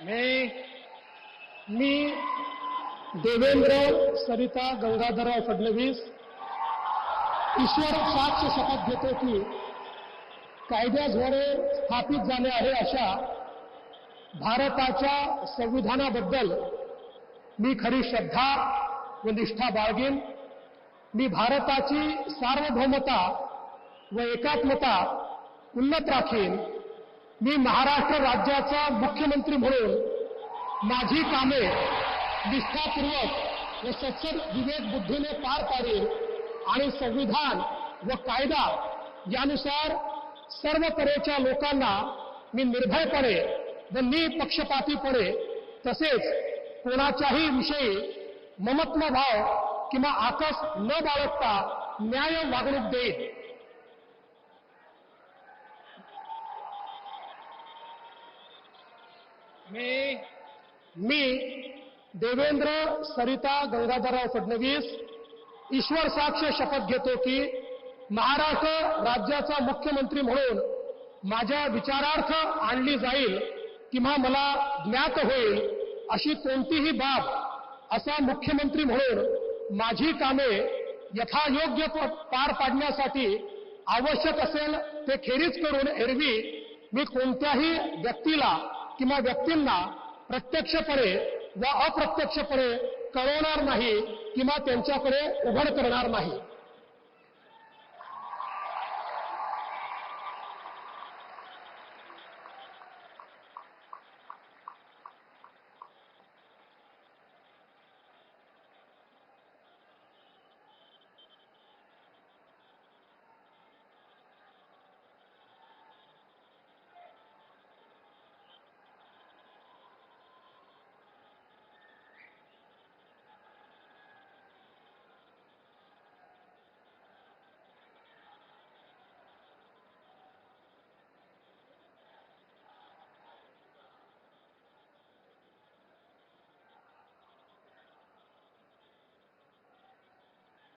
मी देवेंद्र सरिता गंगाधरराव फडणवीस ईश्वर साक्ष शपथ घेतो की कायद्याद्वारे स्थापित झाले आहे अशा भारताच्या संविधानाबद्दल मी खरी श्रद्धा व निष्ठा बाळगेन। मी भारताची सार्वभौमता व एकात्मता उन्नत राखीन। मी महाराष्ट्र राज्याचा मुख्यमंत्री म्हणून माझी कामे निष्ठापूर्वक व सचल विवेक बुद्धीने पार पाडेन आणि संविधान व कायदा यानुसार सर्व तऱ्हेच्या लोकांना मी निर्भयपणे व निपक्षपातीपणे तसेच कोणाच्याही विषयी ममत्वभाव किंवा आकस न बाळगता न्याय वागणूक देईन। मी देवेंद्र सरिता गंगाधरराव फडणवीस ईश्वर साक्ष शपथ घेतो की महाराष्ट्र राज्याचा मुख्यमंत्री म्हणून माझ्या विचारार्थ आणली जाईल किंवा मला ज्ञात होईल अशी कोणतीही बाब असा मुख्यमंत्री म्हणून माझी कामे यथायोग्य पार पाडण्यासाठी आवश्यक असेल ते खेरीज करून एरवी मी कोणत्याही व्यक्तीला किंवा व्यक्तींना प्रत्यक्षपणे व अप्रत्यक्षपणे कळवणार नाही किंवा त्यांच्याकडे उघड करणार नाही।